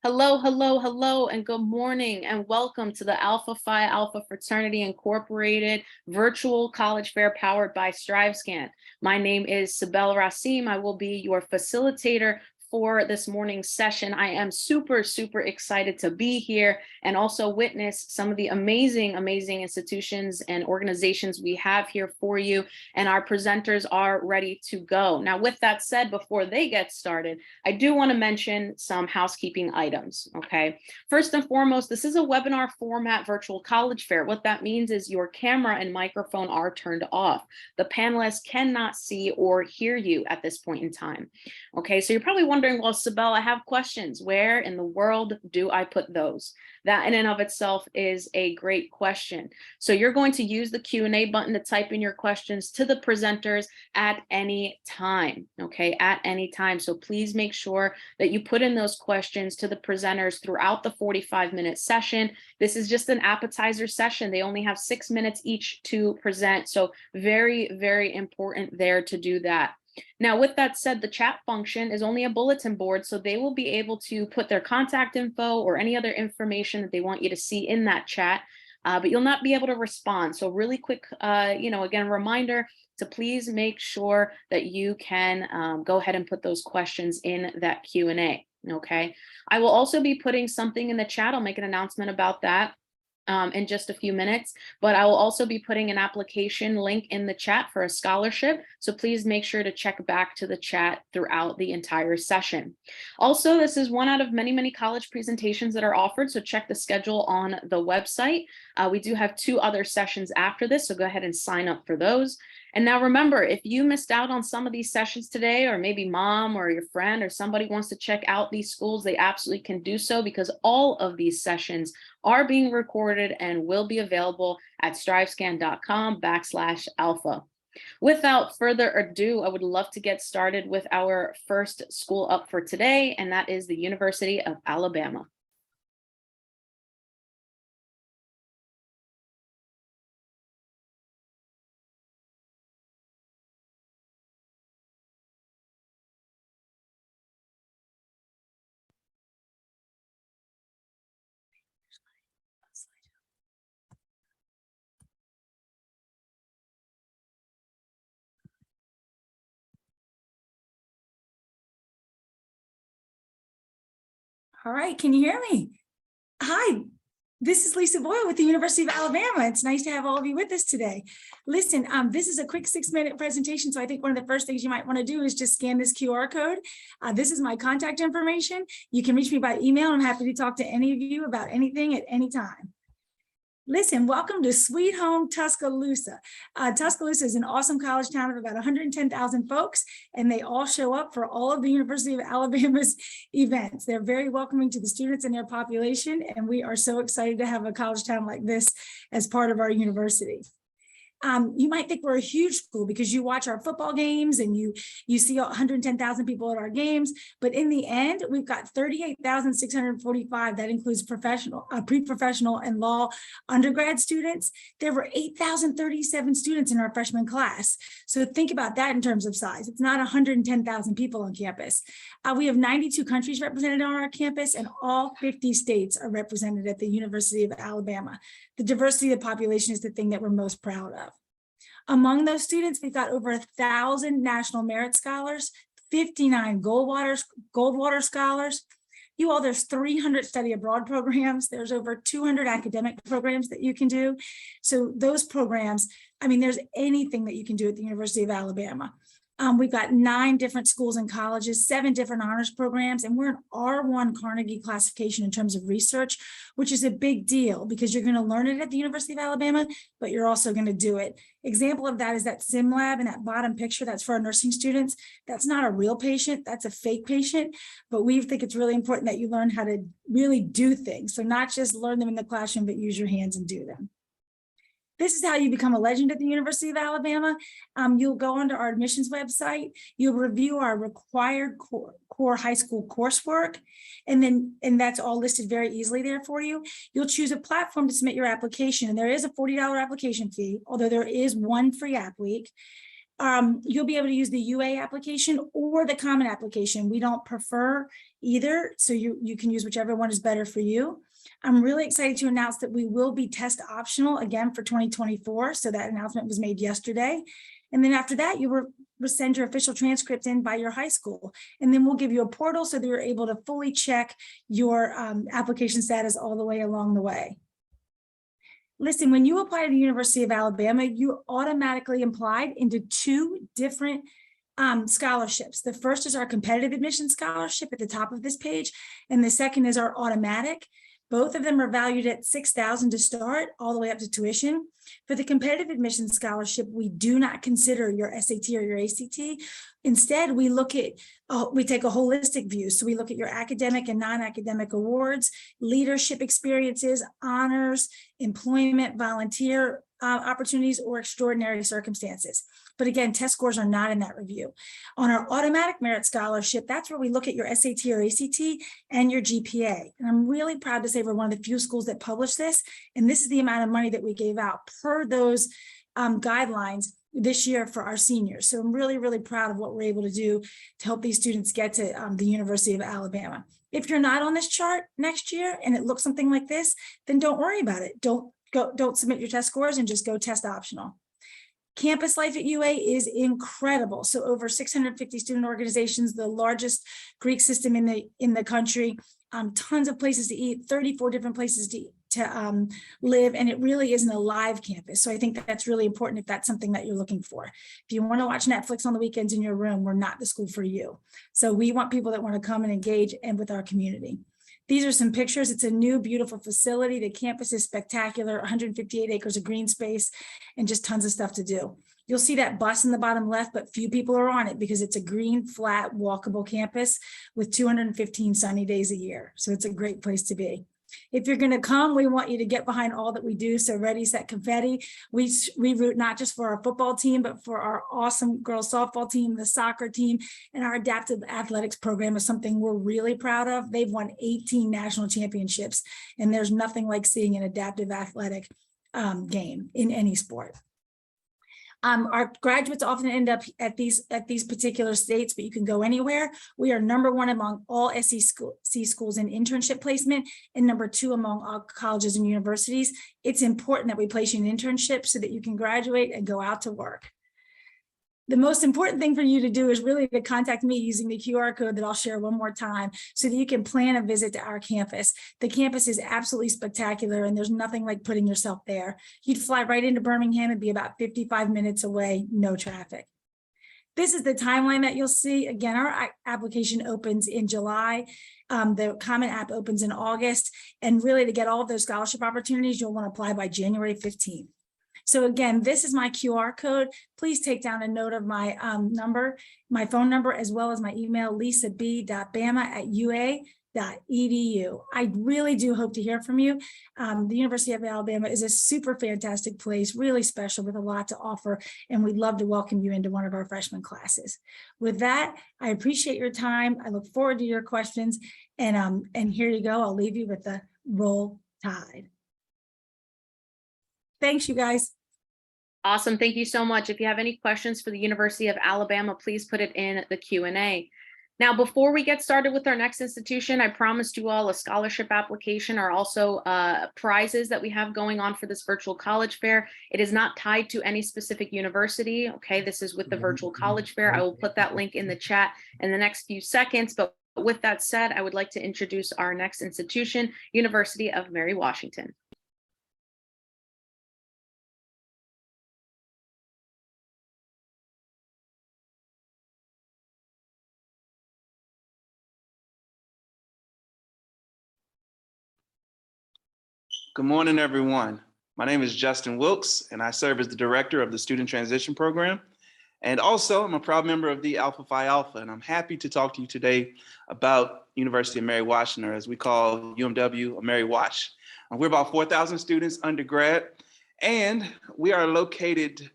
Hello, hello, hello, and good morning, and welcome to the Alpha Phi Alpha Fraternity Incorporated virtual college fair powered by StriveScan. My name is Sibel Rasim. I will be your facilitator for this morning's session. I am super excited to be here and also witness some of the amazing institutions and organizations we have here for you, and our presenters are ready to go. Now, with that said, before they get started, I do want to mention some housekeeping items, okay? First and foremost, this is a webinar format virtual college fair. What that means is your camera and microphone are turned off. The panelists cannot see or hear you at this point in time, okay? So you're probably wondering, well, Sibel, I have questions. Where in the world do I put those? That in and of itself is a great question. So you're going to use the Q&A button to type in your questions to the presenters at any time, okay? At any time. So please make sure that you put in those questions to the presenters throughout the 45-minute session. This is just an appetizer session. They only have 6 minutes each to present. So very important there to do that. Now, with that said, the chat function is only a bulletin board, so they will be able to put their contact info or any other information that they want you to see in that chat, but you'll not be able to respond. So really quick, again, reminder to please make sure that you can go ahead and put those questions in that Q&A, okay? I will also be putting something in the chat. I'll make an announcement about that in just a few minutes, but I will also be putting an application link in the chat for a scholarship. So please make sure to check back to the chat throughout the entire session. Also, this is one out of many college presentations that are offered. So check the schedule on the website. We do have 2 other sessions after this, so go ahead and sign up for those. And now remember, if you missed out on some of these sessions today, or maybe mom or your friend or somebody wants to check out these schools, they absolutely can do so, because all of these sessions are being recorded and will be available at strivescan.com/alpha. Without further ado, I would love to get started with our first school up for today, and that is the University of Alabama. All right, can you hear me? Hi, this is Lisa Boyle with the University of Alabama. It's nice to have all of you with us today. Listen, this is a quick 6-minute presentation, so I think one of the first things you might want to do is just scan this QR code. This is my contact information. You can reach me by email. I'm happy to talk to any of you about anything at any time. Listen, welcome to Sweet Home Tuscaloosa. Tuscaloosa is an awesome college town of about 110,000 folks, and they all show up for all of the University of Alabama's events. They're very welcoming to the students and their population, and we are so excited to have a college town like this as part of our university. You might think we're a huge school because you watch our football games and you see 110,000 people at our games, but in the end, we've got 38,645. That includes professional, pre-professional and law undergrad students. There were 8,037 students in our freshman class. So think about that in terms of size. It's not 110,000 people on campus. We have 92 countries represented on our campus, and all 50 states are represented at the University of Alabama. The diversity of the population is the thing that we're most proud of. Among those students, we've got over 1,000 National Merit Scholars, 59 Goldwater Scholars. There's 300 study abroad programs. There's over 200 academic programs that you can do. So those programs, there's anything that you can do at the University of Alabama. We've got 9 different schools and colleges, 7 different honors programs, and we're an R1 Carnegie classification in terms of research, which is a big deal because you're going to learn it at the University of Alabama, but you're also going to do it. Example of that is that sim lab in that bottom picture. That's for our nursing students. That's not a real patient. That's a fake patient, but we think it's really important that you learn how to really do things. So not just learn them in the classroom, but use your hands and do them. This is how you become a legend at the University of Alabama. You'll go onto our admissions website. You'll review our required core high school coursework, and that's all listed very easily there for you. You'll choose a platform to submit your application, and there is a $40 application fee, although there is one free app week. You'll be able to use the UA application or the common application. We don't prefer either, so you can use whichever one is better for you. I'm really excited to announce that we will be test optional again for 2024. So that announcement was made yesterday. And then after that, you will send your official transcript in by your high school. And then we'll give you a portal so that you're able to fully check your application status all the way along the way. Listen, when you apply to the University of Alabama, you automatically applied into 2 different scholarships. The first is our competitive admission scholarship at the top of this page, and the second is our automatic. Both of them are valued at $6,000 to start, all the way up to tuition. For the competitive admission scholarship, we do not consider your SAT or your ACT. Instead, we take a holistic view. So we look at your academic and non-academic awards, leadership experiences, honors, employment, volunteer opportunities, or extraordinary circumstances. But again, test scores are not in that review. On our automatic merit scholarship, that's where we look at your SAT or ACT and your GPA. And I'm really proud to say we're one of the few schools that publish this. And this is the amount of money that we gave out per those guidelines this year for our seniors. So I'm really, really proud of what we're able to do to help these students get to the University of Alabama. If you're not on this chart next year and it looks something like this, then don't worry about it. Don't submit your test scores and just go test optional. Campus life at UA is incredible. So over 650 student organizations, the largest Greek system in the country, tons of places to eat, 34 different places to live, and it really is an alive campus. So I think that's really important if that's something that you're looking for. If you want to watch Netflix on the weekends in your room, we're not the school for you. So we want people that want to come and engage and with our community. These are some pictures. It's a new, beautiful facility. The campus is spectacular, 158 acres of green space and just tons of stuff to do. You'll see that bus in the bottom left, but few people are on it because it's a green, flat, walkable campus with 215 sunny days a year. So it's a great place to be. If you're going to come, we want you to get behind all that we do. So Ready, Set, Confetti. We root not just for our football team, but for our awesome girls softball team, the soccer team, and our adaptive athletics program is something we're really proud of. They've won 18 national championships, and there's nothing like seeing an adaptive athletic game in any sport. Our graduates often end up at these particular states, but you can go anywhere. We are #1 among all SEC schools in internship placement and #2 among all colleges and universities. It's important that we place you in internships so that you can graduate and go out to work. The most important thing for you to do is really to contact me using the QR code that I'll share one more time so that you can plan a visit to our campus. The campus is absolutely spectacular and there's nothing like putting yourself there. You'd fly right into Birmingham and be about 55 minutes away, no traffic. This is the timeline that you'll see. Again, our application opens in July. The Common App opens in August. And really to get all of those scholarship opportunities, you'll want to apply by January 15th. So again, this is my QR code. Please take down a note of my my phone number, as well as my email, lisab.bama@ua.edu. I really do hope to hear from you. The University of Alabama is a super fantastic place, really special with a lot to offer, and we'd love to welcome you into one of our freshman classes. With that, I appreciate your time. I look forward to your questions, and here you go. I'll leave you with the Roll Tide. Thanks, you guys. Awesome. Thank you so much. If you have any questions for the University of Alabama, please put it in the Q&A. Now, before we get started with our next institution, I promised you all a scholarship application or also prizes that we have going on for this virtual college fair. It is not tied to any specific university. Okay, this is with the virtual college fair. I will put that link in the chat in the next few seconds. But with that said, I would like to introduce our next institution, University of Mary Washington. Good morning, everyone. My name is Justin Wilkes, and I serve as the director of the Student Transition Program. And also, I'm a proud member of the Alpha Phi Alpha, and I'm happy to talk to you today about University of Mary Washington, or as we call UMW, Mary Wash. We're about 4,000 students undergrad, and we are located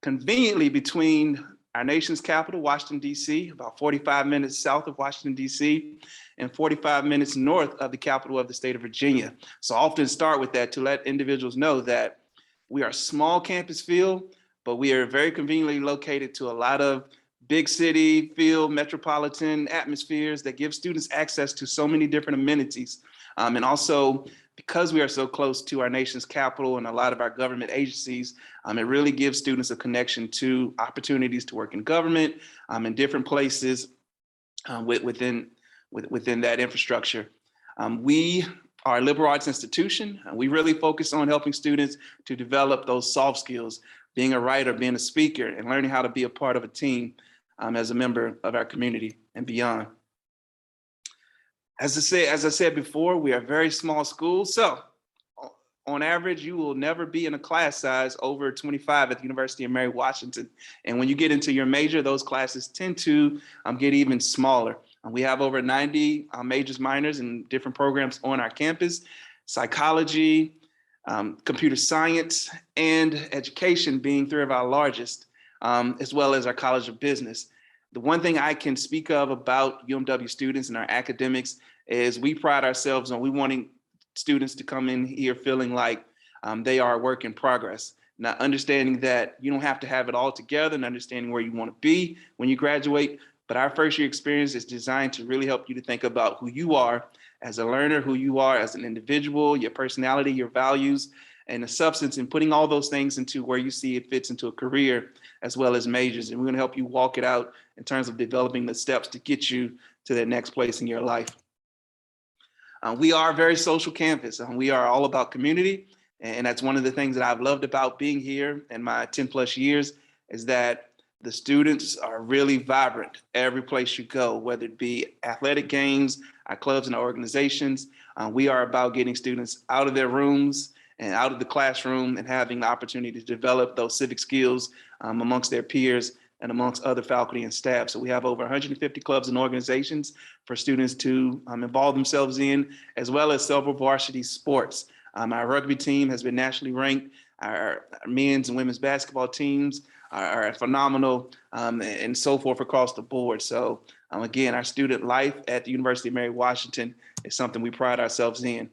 conveniently between our nation's capital, Washington, D.C., about 45 minutes south of Washington, D.C., and 45 minutes north of the capital of the state of Virginia. So I often start with that to let individuals know that we are a small campus feel, but we are very conveniently located to a lot of big city, field, metropolitan atmospheres that give students access to so many different amenities. And also, because we are so close to our nation's capital and a lot of our government agencies, it really gives students a connection to opportunities to work in government, in different places within that infrastructure. We are a liberal arts institution, and we really focus on helping students to develop those soft skills, being a writer, being a speaker, and learning how to be a part of a team as a member of our community and beyond. As I said before, we are a very small school. So on average, you will never be in a class size over 25 at the University of Mary Washington. And when you get into your major, those classes tend to get even smaller. We have over 90 majors, minors, and different programs on our campus: psychology, computer science, and education being three of our largest, as well as our College of Business. The one thing I can speak of about UMW students and our academics is we pride ourselves on wanting students to come in here feeling like they are a work in progress. Now, understanding that you don't have to have it all together and understanding where you want to be when you graduate, but our first year experience is designed to really help you to think about who you are as a learner, who you are as an individual, your personality, your values, and the substance, and putting all those things into where you see it fits into a career as well as majors. And we're going to help you walk it out in terms of developing the steps to get you to that next place in your life. We are a very social campus, and we are all about community. And that's one of the things that I've loved about being here in my 10 plus years, is that the students are really vibrant every place you go, whether it be athletic games, our clubs and our organizations. We are about getting students out of their rooms and out of the classroom and having the opportunity to develop those civic skills amongst their peers and amongst other faculty and staff. So we have over 150 clubs and organizations for students to involve themselves in, as well as several varsity sports. Our rugby team has been nationally ranked. Our men's and women's basketball teams are phenomenal, and so forth across the board. So again, our student life at the University of Mary Washington is something we pride ourselves in.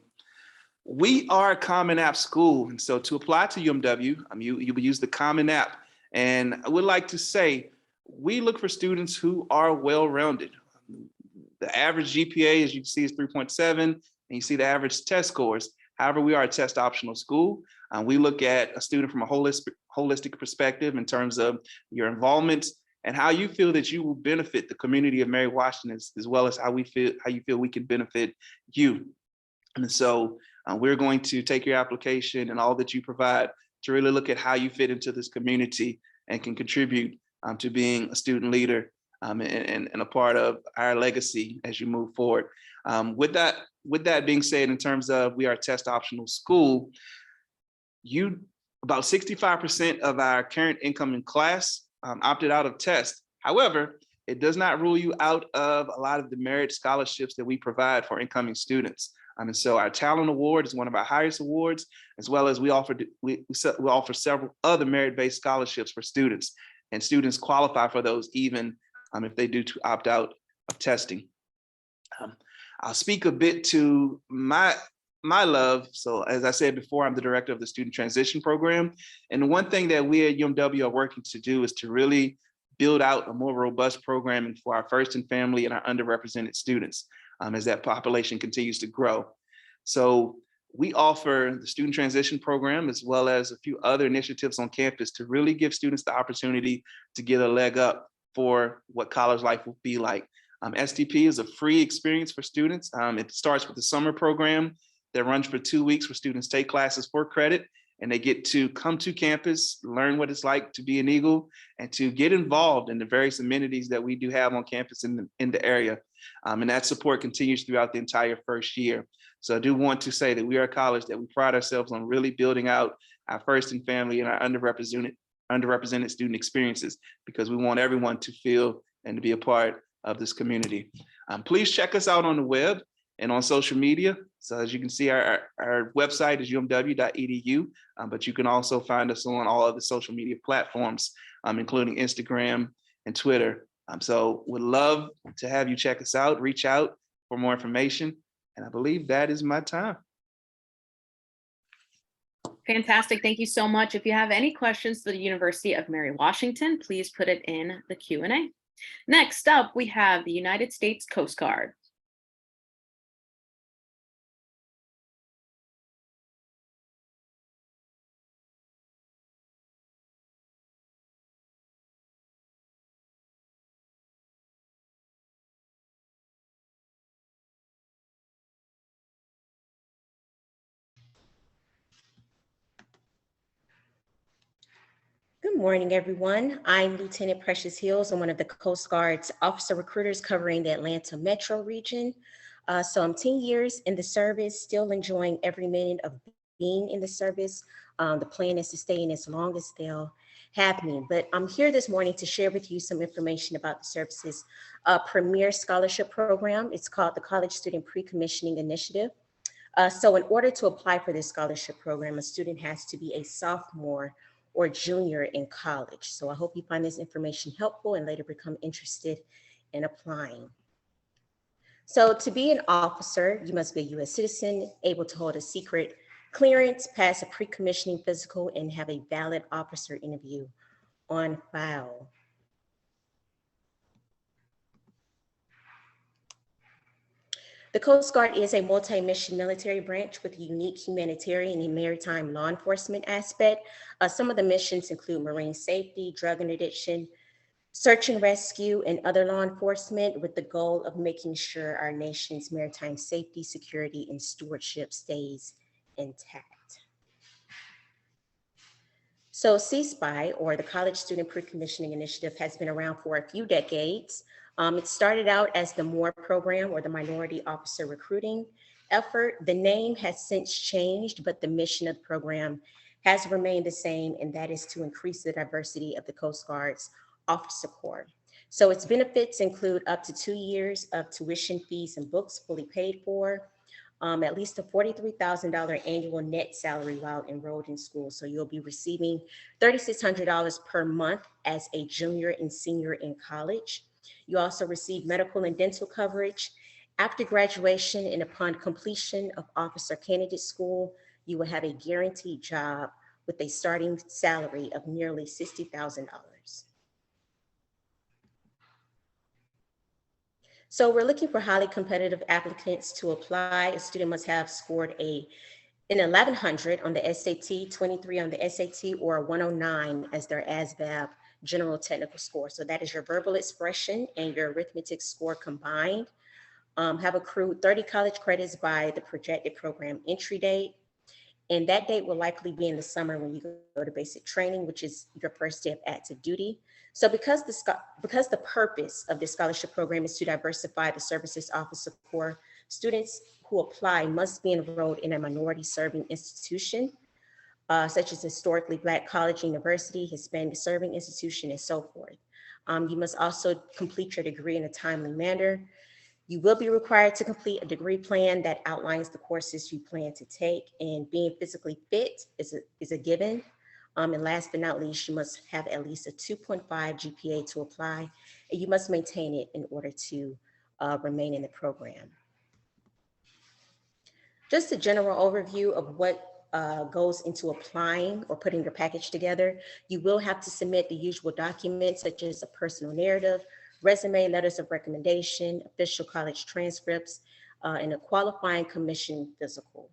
We are a Common App school, and so to apply to UMW, you would use the Common App. And I would like to say, we look for students who are well-rounded. The average GPA, as you can see, is 3.7, and you see the average test scores. However, we are a test optional school. We look at a student from a holistic perspective in terms of your involvement and how you feel that you will benefit the community of Mary Washington, as well as how you feel we can benefit you. And so we're going to take your application and all that you provide to really look at how you fit into this community and can contribute to being a student leader and a part of our legacy as you move forward. With that being said, in terms of we are a test optional school, about 65% of our current incoming class opted out of test. However, it does not rule you out of a lot of the merit scholarships that we provide for incoming students. And so our Talent Award is one of our highest awards, as well as we offer several other merit-based scholarships for students, and students qualify for those even if they do to opt out of testing. I'll speak a bit to my love. So as I said before, I'm the director of the Student Transition Program. And the one thing that we at UMW are working to do is to really build out a more robust programming for our first and family and our underrepresented students as that population continues to grow. So we offer the Student Transition Program, as well as a few other initiatives on campus to really give students the opportunity to get a leg up for what college life will be like. STP is a free experience for students. It starts with the summer program that runs for 2 weeks, where students take classes for credit, and they get to come to campus, learn what it's like to be an Eagle, and to get involved in the various amenities that we do have on campus in the area. And that support continues throughout the entire first year. So I do want to say that we are a college that we pride ourselves on really building out our first and family and our underrepresented student experiences, because we want everyone to feel and to be a part of this community. Please check us out on the web and on social media. So as you can see, our website is umw.edu, but you can also find us on all of the social media platforms, including Instagram and Twitter. So would love to have you check us out, reach out for more information. And I believe that is my time. Fantastic. Thank you so much. If you have any questions for the University of Mary Washington, please put it in the Q&A. Next up, we have the United States Coast Guard. Good morning, everyone. I'm Lieutenant Precious Hills. I'm one of the Coast Guard's officer recruiters covering the Atlanta metro region. So I'm 10 years in the service, still enjoying every minute of being in the service. The plan is to stay in as long as they'll have me. But I'm here this morning to share with you some information about the service's premier scholarship program. It's called the College Student Pre-Commissioning Initiative. So in order to apply for this scholarship program, a student has to be a sophomore or junior in college. So I hope you find this information helpful and later become interested in applying. So to be an officer, you must be a U.S. citizen, able to hold a secret clearance, pass a pre-commissioning physical, and have a valid officer interview on file. The Coast Guard is a multi-mission military branch with a unique humanitarian and maritime law enforcement aspect. Some of the missions include marine safety, drug interdiction, search and rescue, and other law enforcement, with the goal of making sure our nation's maritime safety, security, and stewardship stays intact. So CSPI, or the College Student Pre-Commissioning Initiative, has been around for a few decades. It started out as the MORE program, or the Minority Officer Recruiting effort. The name has since changed, but the mission of the program has remained the same, and that is to increase the diversity of the Coast Guard's officer corps. So its benefits include up to 2 years of tuition, fees, and books fully paid for, at least a $43,000 annual net salary while enrolled in school. So you'll be receiving $3,600 per month as a junior and senior in college. You also receive medical and dental coverage. After graduation and upon completion of officer candidate school, you will have a guaranteed job with a starting salary of nearly $60,000. So we're looking for highly competitive applicants to apply. A student must have scored an 1100 on the SAT, 23 on the SAT, or a 109 as their ASVAB general technical score. So that is your verbal expression and your arithmetic score combined. Have accrued 30 college credits by the projected program entry date. And that date will likely be in the summer when you go to basic training, which is your first day of active duty. So because the purpose of this scholarship program is to diversify the services officer corps, students who apply must be enrolled in a minority serving institution, such as historically Black college, university, Hispanic serving institution, and so forth. You must also complete your degree in a timely manner. You will be required to complete a degree plan that outlines the courses you plan to take, and being physically fit is a given. And last but not least, you must have at least a 2.5 GPA to apply, and you must maintain it in order to remain in the program. Just a general overview of what goes into applying or putting your package together. You will have to submit the usual documents such as a personal narrative, resume, letters of recommendation, official college transcripts, and a qualifying commission physical.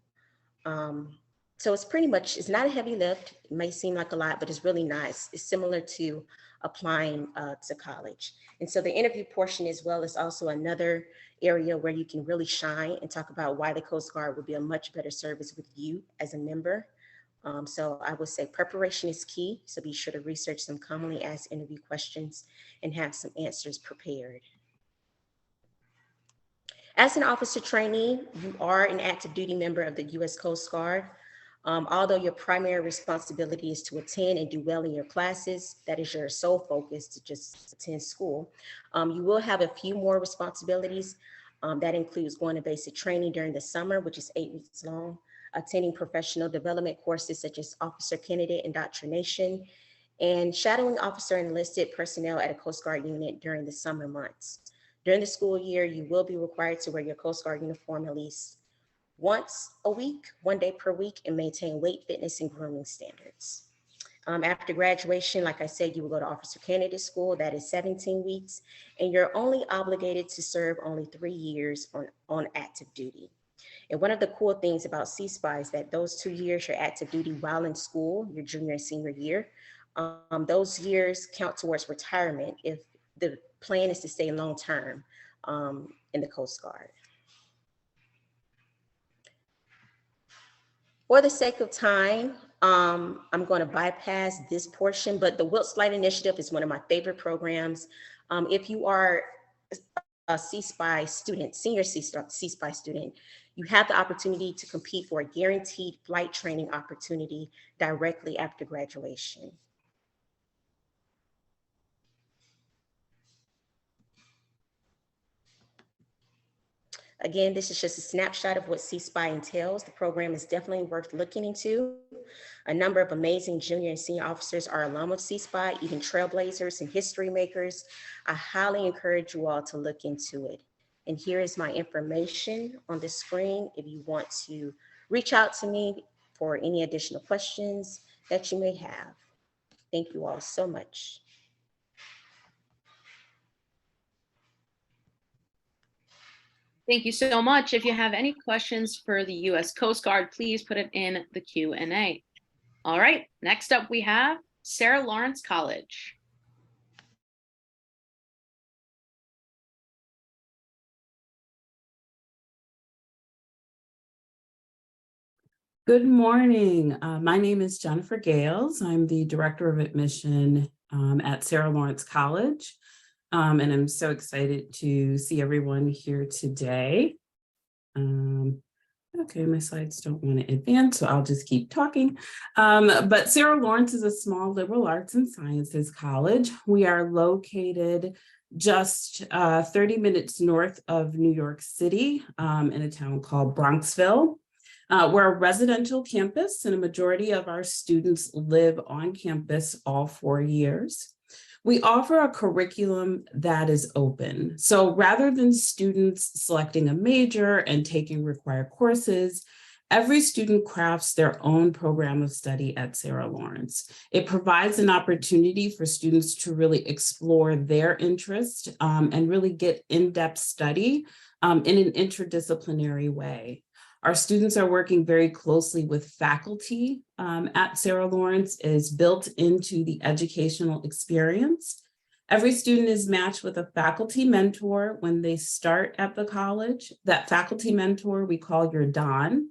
So it's not a heavy lift. It may seem like a lot, but it's really nice. It's similar to applying to college. And so the interview portion as well is also another area where you can really shine and talk about why the Coast Guard would be a much better service with you as a member. So I would say preparation is key. So be sure to research some commonly asked interview questions and have some answers prepared. As an officer trainee, you are an active duty member of the U.S. Coast Guard. Although your primary responsibility is to attend and do well in your classes, that is your sole focus, to just attend school. You will have a few more responsibilities. That includes going to basic training during the summer, which is 8 weeks long, attending professional development courses such as officer candidate indoctrination, and shadowing officer enlisted personnel at a Coast Guard unit during the summer months. During the school year, you will be required to wear your Coast Guard uniform at least once a week, 1 day per week, and maintain weight, fitness, and grooming standards. After graduation, like I said, you will go to Officer Candidate School. That is 17 weeks, and you're only obligated to serve only 3 years on active duty. And one of the cool things about CSPI is that those 2 years you're active duty while in school, your junior and senior year, those years count towards retirement if the plan is to stay long-term in the Coast Guard. For the sake of time, I'm going to bypass this portion, but the Wilkes Light Initiative is one of my favorite programs. If you are a CSPI student, senior CSPI student, you have the opportunity to compete for a guaranteed flight training opportunity directly after graduation. Again, this is just a snapshot of what CSPI entails. The program is definitely worth looking into. A number of amazing junior and senior officers are alum of CSPI, even trailblazers and history makers. I highly encourage you all to look into it. And here is my information on the screen if you want to reach out to me for any additional questions that you may have. Thank you all so much. Thank you so much. If you have any questions for the U.S. Coast Guard, please put it in the Q&A. All right, next up we have Sarah Lawrence College. Good morning. My name is Jennifer Gales. I'm the Director of Admission at Sarah Lawrence College. And I'm so excited to see everyone here today. Okay, my slides don't want to advance, so I'll just keep talking. But Sarah Lawrence is a small liberal arts and sciences college. We are located just 30 minutes north of New York City in a town called Bronxville. We're a residential campus, and a majority of our students live on campus all 4 years. We offer a curriculum that is open. So rather than students selecting a major and taking required courses, every student crafts their own program of study at Sarah Lawrence. It provides an opportunity for students to really explore their interest and really get in-depth study in an interdisciplinary way. Our students are working very closely with faculty at Sarah Lawrence. It is built into the educational experience. Every student is matched with a faculty mentor when they start at the college. That faculty mentor we call your Don.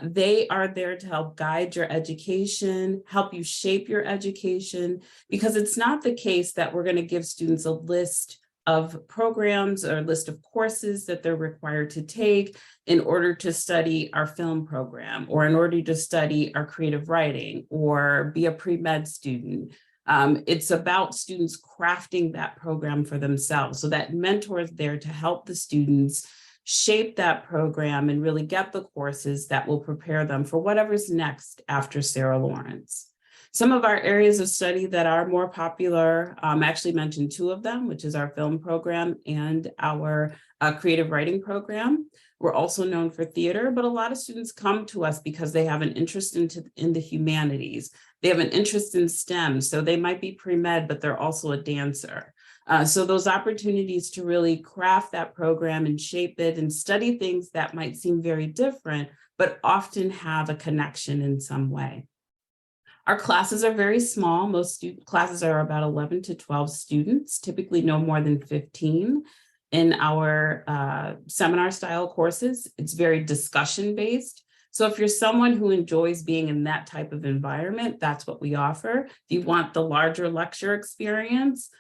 They are there to help guide your education, help you shape your education, because it's not the case that we're going to give students a list of programs or a list of courses that they're required to take in order to study our film program, or in order to study our creative writing, or be a pre-med student. It's about students crafting that program for themselves. So that mentor is there to help the students shape that program and really get the courses that will prepare them for whatever's next after Sarah Lawrence. Some of our areas of study that are more popular, I actually mentioned 2 of them, which is our film program and our creative writing program. We're also known for theater, but a lot of students come to us because they have an interest in the humanities. They have an interest in STEM, so they might be pre-med, but they're also a dancer. So those opportunities to really craft that program and shape it and study things that might seem very different, but often have a connection in some way. Our classes are very small. Most classes are about 11 to 12 students, typically no more than 15. In our seminar style courses, it's very discussion based. So if you're someone who enjoys being in that type of environment, that's what we offer. If you want the larger lecture experience,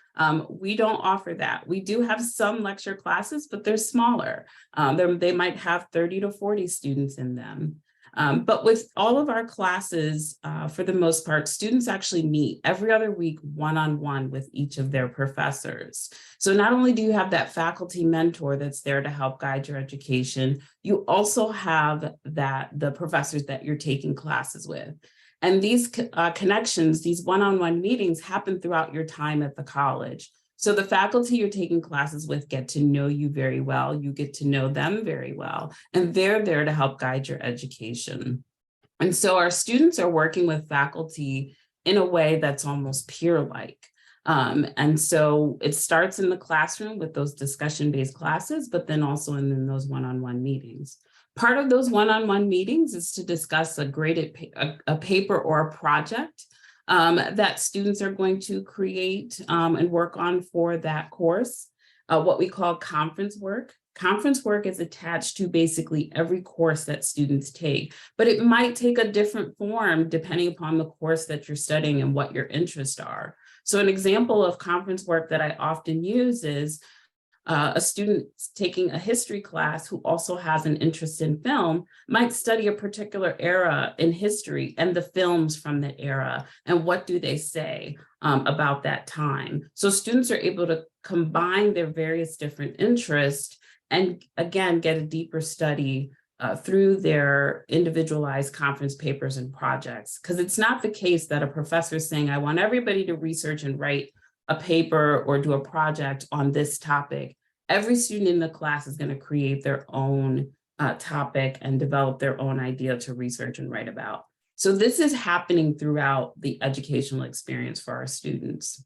we don't offer that. We do have some lecture classes, but they're smaller. They might have 30 to 40 students in them. But with all of our classes, for the most part, students actually meet every other week one-on-one with each of their professors. So not only do you have that faculty mentor that's there to help guide your education, you also have the professors that you're taking classes with. And these connections, these one-on-one meetings happen throughout your time at the college. So the faculty you're taking classes with get to know you very well. You get to know them very well, and they're there to help guide your education. And so our students are working with faculty in a way that's almost peer-like. And so it starts in the classroom with those discussion-based classes, but then also in those one-on-one meetings. Part of those one-on-one meetings is to discuss a paper or a project that students are going to create and work on for that course, what we call conference work. Conference work is attached to basically every course that students take, but it might take a different form depending upon the course that you're studying and what your interests are. So an example of conference work that I often use is a student taking a history class who also has an interest in film might study a particular era in history and the films from that era and what do they say about that time. So students are able to combine their various different interests and again, get a deeper study through their individualized conference papers and projects. Because it's not the case that a professor is saying, I want everybody to research and write a paper or do a project on this topic. Every student in the class is going to create their own topic and develop their own idea to research and write about. So this is happening throughout the educational experience for our students.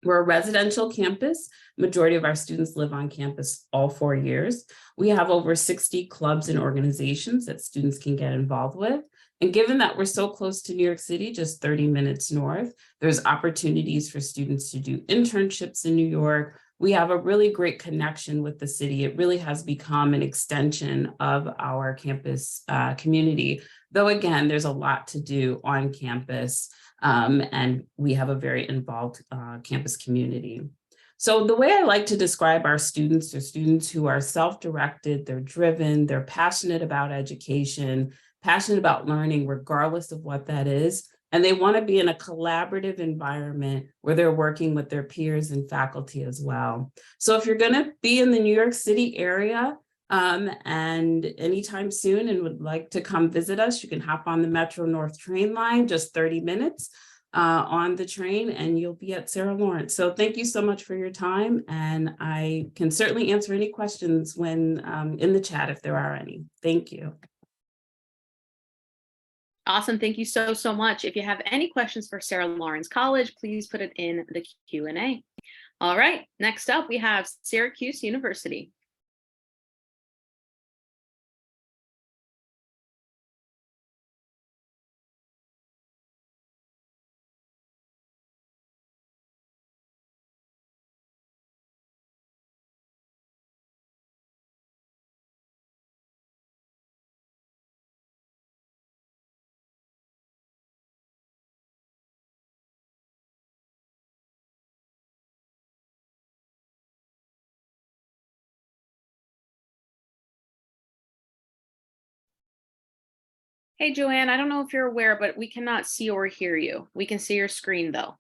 We're a residential campus. Majority of our students live on campus all 4 years. We have over 60 clubs and organizations that students can get involved with. And given that we're so close to New York City, just 30 minutes north, there's opportunities for students to do internships in New York. We have a really great connection with the city. It really has become an extension of our campus community, though again, there's a lot to do on campus, and we have a very involved campus community. So the way I like to describe our students are students who are self-directed, they're driven, they're passionate about education, passionate about learning, regardless of what that is. And they want to be in a collaborative environment where they're working with their peers and faculty as well. So if you're going to be in the New York City area and anytime soon and would like to come visit us, you can hop on the Metro North train line, just 30 minutes on the train, and you'll be at Sarah Lawrence. So thank you so much for your time. And I can certainly answer any questions when in the chat if there are any. Thank you. Awesome. Thank you so, so much. If you have any questions for Sarah Lawrence College, please put it in the Q&A. All right. Next up, we have Syracuse University. Hey, Joanne, I don't know if you're aware, but we cannot see or hear you. We can see your screen though.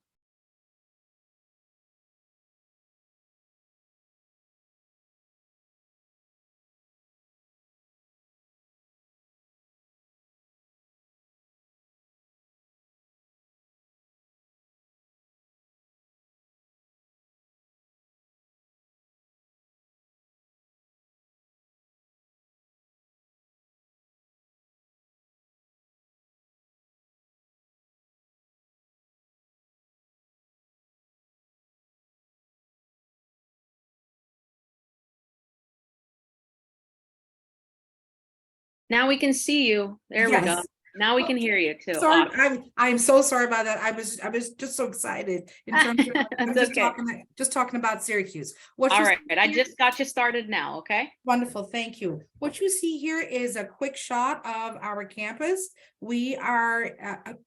Now we can see you. There we go. Yes. Now we can hear you too. Sorry, Awesome. I'm so sorry about that. I was just so excited in terms of I'm It's okay. just talking about Syracuse. All you right. see I here- just got you started now. Okay. Wonderful, thank you. What you see here is a quick shot of our campus. We are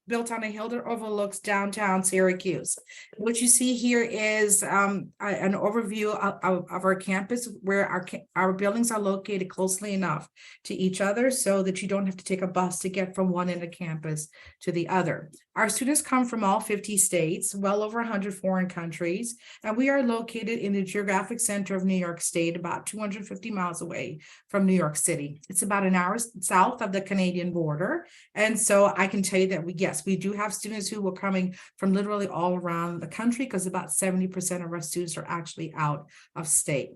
built on a hill that overlooks downtown Syracuse. What you see here is an overview of our campus, where our buildings are located closely enough to each other so that you don't have to take a bus to get from one end of campus to the other. Our students come from all 50 states, well over 100 foreign countries, and we are located in the geographic center of New York State, about 250 miles away from New York City. It's about an hour south of the Canadian border. And so I can tell you that we do have students who are coming from literally all around the country, because about 70% of our students are actually out of state.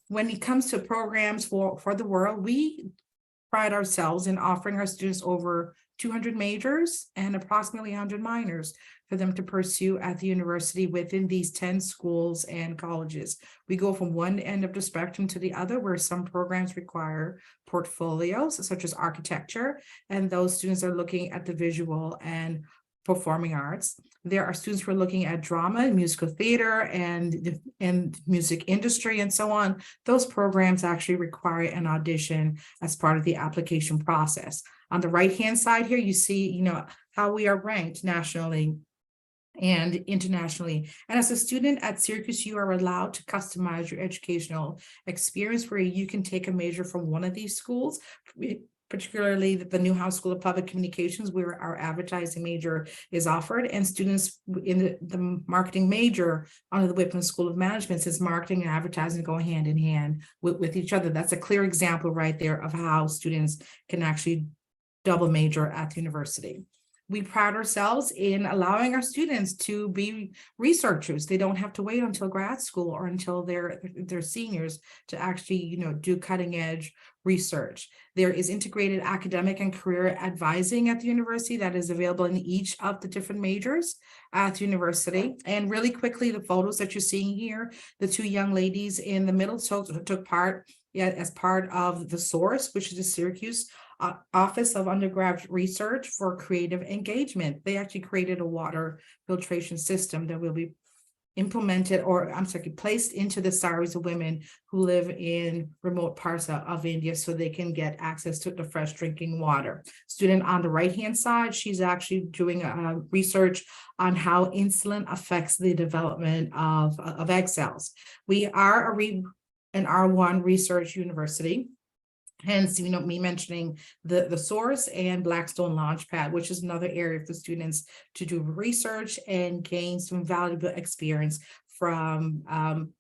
When it comes to programs for the world, we pride ourselves in offering our students over 200 majors and approximately 100 minors for them to pursue at the university within these 10 schools and colleges. We go from one end of the spectrum to the other, where some programs require portfolios such as architecture, and those students are looking at the visual and performing arts. There are students who are looking at drama, musical theater, and music industry, and so on. Those programs actually require an audition as part of the application process. On the right-hand side here, you see, how we are ranked nationally and internationally. And as a student at Syracuse, you are allowed to customize your educational experience, where you can take a major from one of these schools, particularly the Newhouse School of Public Communications, where our advertising major is offered, and students in the marketing major under the Whitman School of Management, since marketing and advertising go hand in hand with each other. That's a clear example right there of how students can actually double major at the university. We pride ourselves in allowing our students to be researchers. They don't have to wait until grad school or until they're seniors to actually, do cutting edge research. There is integrated academic and career advising at the university that is available in each of the different majors at the university. And really quickly, the photos that you're seeing here, the two young ladies in the middle took part as part of the SOURCE, which is the Syracuse Office of Undergraduate Research for Creative Engagement. They actually created a water filtration system that will be placed into the salaries of women who live in remote parts of India, so they can get access to the fresh drinking water. Student on the right-hand side, she's actually doing research on how insulin affects the development of egg cells. We are an R1 research university. Hence, me mentioning the SOURCE and Blackstone Launchpad, which is another area for students to do research and gain some valuable experience from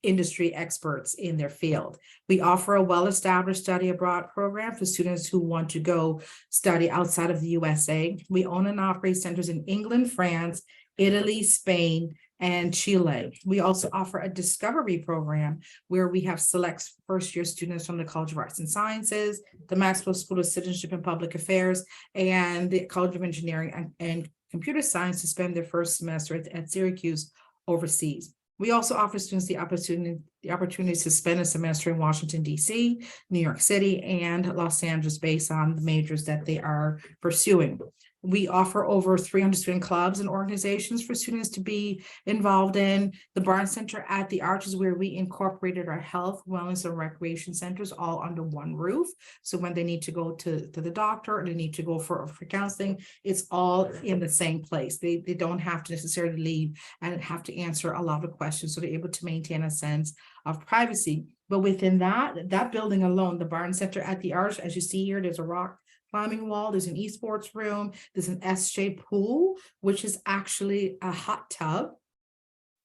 industry experts in their field. We offer a well-established study abroad program for students who want to go study outside of the USA. We own and operate centers in England, France, Italy, Spain, and Chile. We also offer a discovery program where we have select first-year students from the College of Arts and Sciences, the Maxwell School of Citizenship and Public Affairs, and the College of Engineering and Computer Science to spend their first semester at Syracuse overseas. We also offer students the opportunity to spend a semester in Washington, D.C., New York City, and Los Angeles based on the majors that they are pursuing. We offer over 300 student clubs and organizations for students to be involved in. The Barnes Center at the Arch is where we incorporated our health, wellness, and recreation centers all under one roof. So when they need to go to the doctor or they need to go for counseling, it's all in the same place. They don't have to necessarily leave and have to answer a lot of questions. So they're able to maintain a sense of privacy. But within that building alone, the Barnes Center at the Arch, as you see here, there's a rock climbing wall, there's an esports room, there's an S-shaped pool, which is actually a hot tub.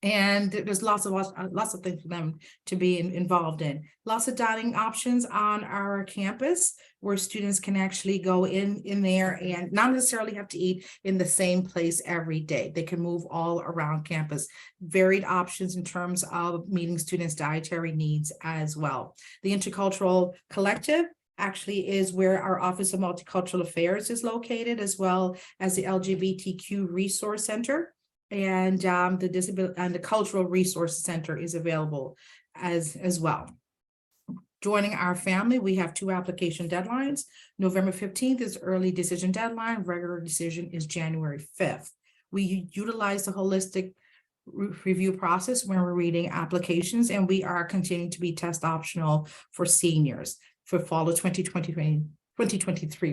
And there's lots of things for them to be involved in. Lots of dining options on our campus where students can actually go in there and not necessarily have to eat in the same place every day. They can move all around campus. Varied options in terms of meeting students' dietary needs as well. The Intercultural Collective actually is where our Office of Multicultural Affairs is located, as well as the LGBTQ Resource Center, and the Disability and the Cultural Resource Center is available as well. Joining our family, we have 2 application deadlines. November 15th is early decision deadline. Regular decision is January 5th. We utilize the holistic review process when we're reading applications, and we are continuing to be test optional for seniors for fall of 2023.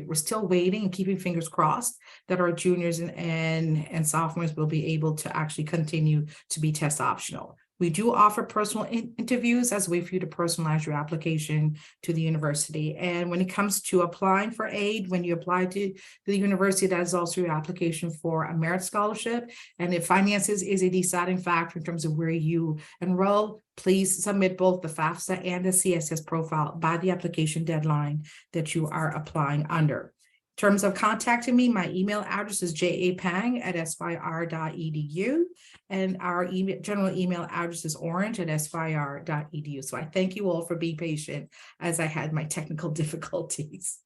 We're still waiting and keeping fingers crossed that our juniors and sophomores will be able to actually continue to be test optional. We do offer personal interviews as a way for you to personalize your application to the university. And when it comes to applying for aid, when you apply to the university, that is also your application for a merit scholarship. And if finances is a deciding factor in terms of where you enroll, please submit both the FAFSA and the CSS profile by the application deadline that you are applying under. In terms of contacting me, my email address is japang@syr.edu, and our general email address is orange@syr.edu. So I thank you all for being patient as I had my technical difficulties.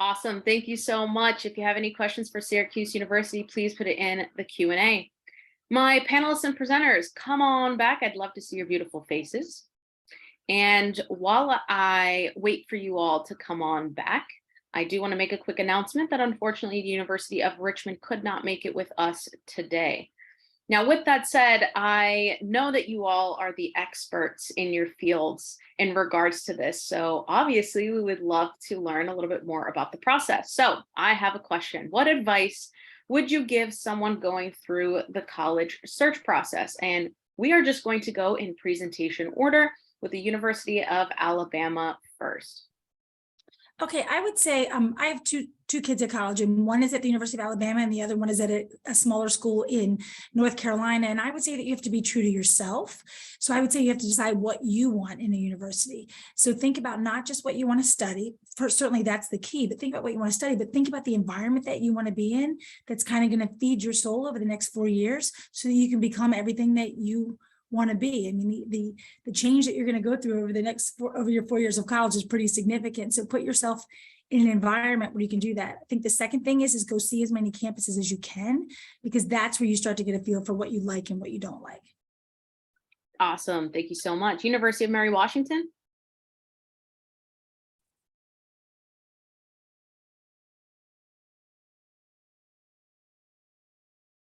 Awesome. Thank you so much. If you have any questions for Syracuse University, please put it in the Q&A. My panelists and presenters, come on back. I'd love to see your beautiful faces. And while I wait for you all to come on back, I do want to make a quick announcement that unfortunately the University of Richmond could not make it with us today. Now, with that said, I know that you all are the experts in your fields in regards to this. So obviously we would love to learn a little bit more about the process. So I have a question. What advice would you give someone going through the college search process? And we are just going to go in presentation order with the University of Alabama first. Okay, I would say I have two kids at college, and one is at the University of Alabama and the other one is at a smaller school in North Carolina. And I would say that you have to be true to yourself. So I would say you have to decide what you want in a university. So think about not just what you want to study. First, certainly that's the key, but think about what you want to study, but think about the environment that you want to be in that's kind of going to feed your soul over the next 4 years so that you can become everything that you want to be. I mean, the change that you're going to go through over your 4 years of college is pretty significant. So put yourself in an environment where you can do that. I think the second thing is go see as many campuses as you can, because that's where you start to get a feel for what you like and what you don't like. Awesome. Thank you so much. University of Mary Washington.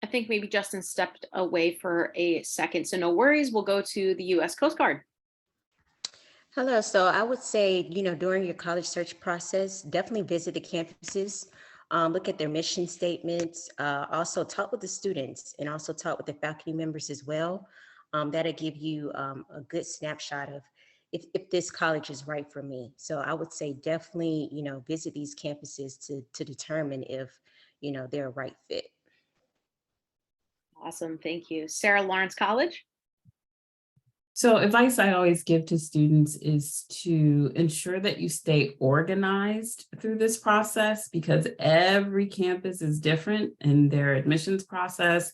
I think maybe Justin stepped away for a second, so no worries. We'll go to the U.S. Coast Guard. Hello. So I would say, during your college search process, definitely visit the campuses, look at their mission statements, also talk with the students and also talk with the faculty members as well. That'll give you a good snapshot of if this college is right for me. So I would say definitely, visit these campuses to determine if, they're a right fit. Awesome. Thank you. Sarah Lawrence College. So advice I always give to students is to ensure that you stay organized through this process, because every campus is different in their admissions process.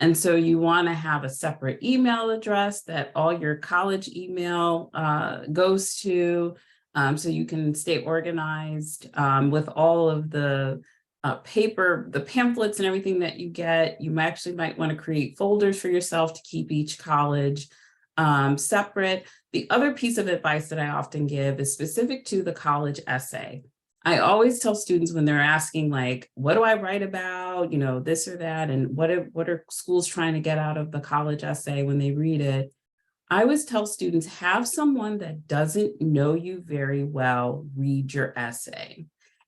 And so you want to have a separate email address that all your college email goes to, so you can stay organized with all of the paper, the pamphlets and everything that you get. You might want to create folders for yourself to keep each college separate. The other piece of advice that I often give is specific to the college essay. I always tell students when they're asking, like, what do I write about, this or that, and what are schools trying to get out of the college essay when they read it? I always tell students, have someone that doesn't know you very well read your essay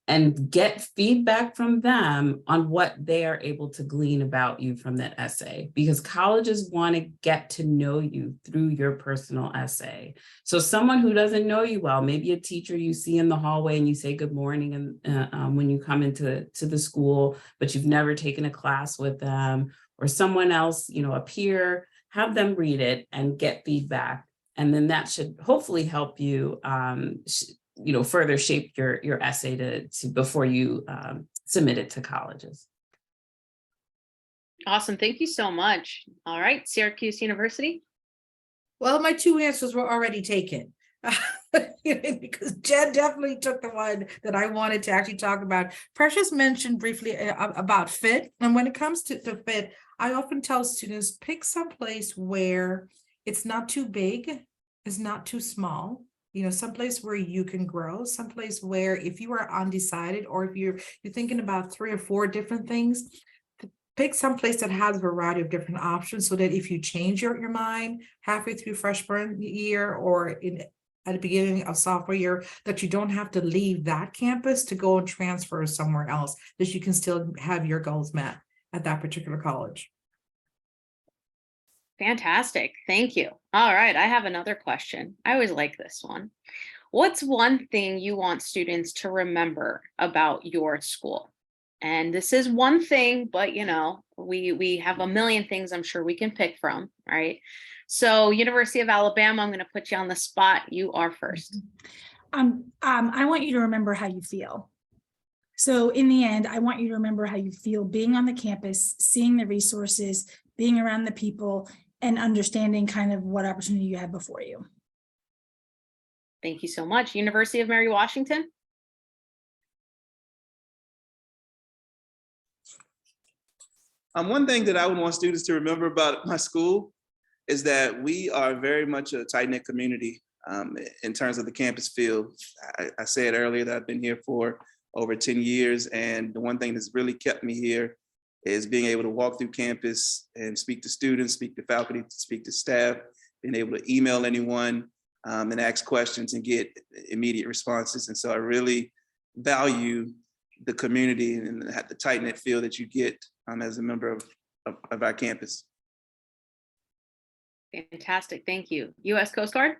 and get feedback from them on what they are able to glean about you from that essay, because colleges want to get to know you through your personal essay. So someone who doesn't know you well, maybe a teacher you see in the hallway and you say good morning and when you come into the school, but you've never taken a class with them, or someone else, a peer, have them read it and get feedback. And then that should hopefully help you further shape your essay to before you submit it to colleges. Awesome. Thank you so much. All right, Syracuse University. Well, my two answers were already taken. Because Jen definitely took the one that I wanted to actually talk about. Precious mentioned briefly about fit. And when it comes to fit, I often tell students, pick some place where it's not too big, it's not too small. Someplace where you can grow, someplace where if you are undecided, or if you're thinking about 3 or 4 different things, pick some place that has a variety of different options, so that if you change your mind halfway through freshman year or at the beginning of sophomore year, that you don't have to leave that campus to go and transfer somewhere else, that you can still have your goals met at that particular college. Fantastic. Thank you. All right. I have another question. I always like this one. What's one thing you want students to remember about your school? And this is one thing, but we have a million things I'm sure we can pick from, right? So University of Alabama, I'm going to put you on the spot. You are first. I want you to remember how you feel. So in the end, I want you to remember how you feel being on the campus, seeing the resources, being around the people, and understanding kind of what opportunity you have before you. Thank you so much. University of Mary Washington. One thing that I would want students to remember about my school is that we are very much a tight-knit community in terms of the campus feel. I said earlier that I've been here for over 10 years, and the one thing that's really kept me here is being able to walk through campus and speak to students, speak to faculty, speak to staff, being able to email anyone and ask questions and get immediate responses. And so I really value the community and the tight-knit feel that you get as a member of our campus. Fantastic. Thank you. U.S. Coast Guard.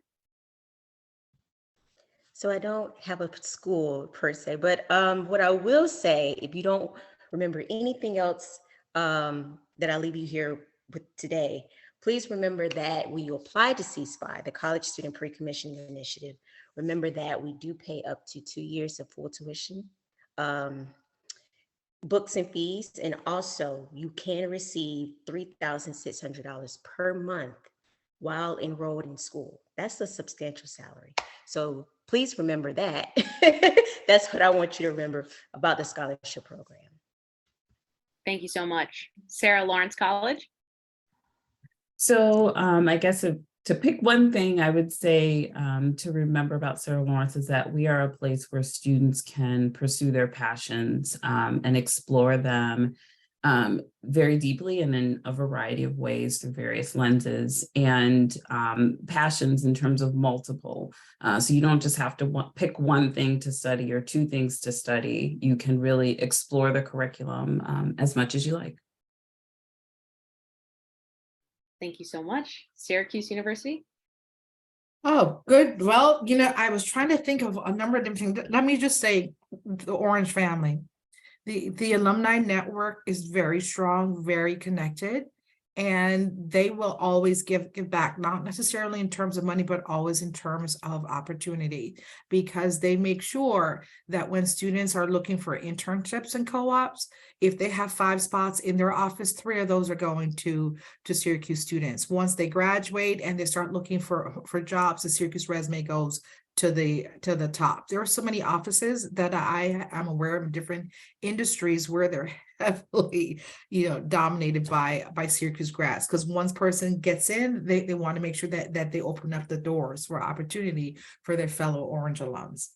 So I don't have a school per se, but what I will say, if you don't remember anything else that I leave you here with today, please remember that when you apply to CSPI, the College Student Pre-Commissioning Initiative, remember that we do pay up to 2 years of full tuition, books and fees, and also you can receive $3,600 per month while enrolled in school. That's a substantial salary. So please remember that. That's what I want you to remember about the scholarship program. Thank you so much. Sarah Lawrence College. So I guess to pick one thing, I would say to remember about Sarah Lawrence is that we are a place where students can pursue their passions and explore them very deeply and in a variety of ways through various lenses, and passions in terms of multiple. So you don't just have to pick one thing to study or two things to study. You can really explore the curriculum as much as you like. Thank you so much. Syracuse University. Oh, good. Well, I was trying to think of a number of different things. Let me just say the Orange family. The alumni network is very strong, very connected, and they will always give back, not necessarily in terms of money, but always in terms of opportunity, because they make sure that when students are looking for internships and co-ops, if they have 5 spots in their office, 3 of those are going to Syracuse students. Once they graduate and they start looking for jobs, the Syracuse resume goes to the top. There are so many offices that I am aware of in different industries where they're heavily, dominated by Syracuse grads, because once person gets in, they want to make sure that they open up the doors for opportunity for their fellow Orange alums.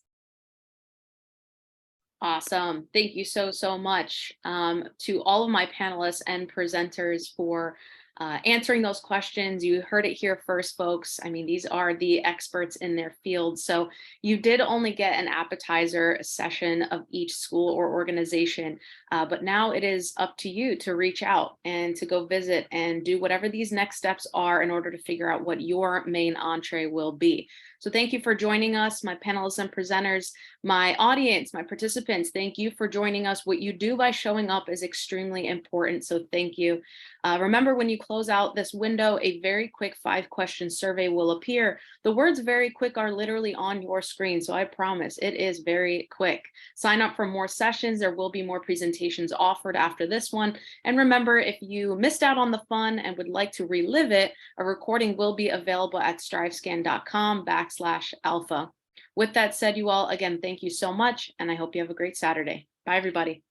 Awesome. Thank you so much to all of my panelists and presenters for answering those questions. You heard it here first, folks. I mean, these are the experts in their field. So you did only get an appetizer session of each school or organization, but now it is up to you to reach out and to go visit and do whatever these next steps are in order to figure out what your main entree will be. So thank you for joining us, my panelists and presenters, my audience, my participants. Thank you for joining us. What you do by showing up is extremely important. So thank you. Remember, when you close out this window, a very quick 5-question survey will appear. The words "very quick" are literally on your screen, so I promise it is very quick. Sign up for more sessions. There will be more presentations offered after this one. And remember, if you missed out on the fun and would like to relive it, a recording will be available at strivescan.com/alpha. With that said, you all, again, thank you so much, and I hope you have a great Saturday. Bye, everybody.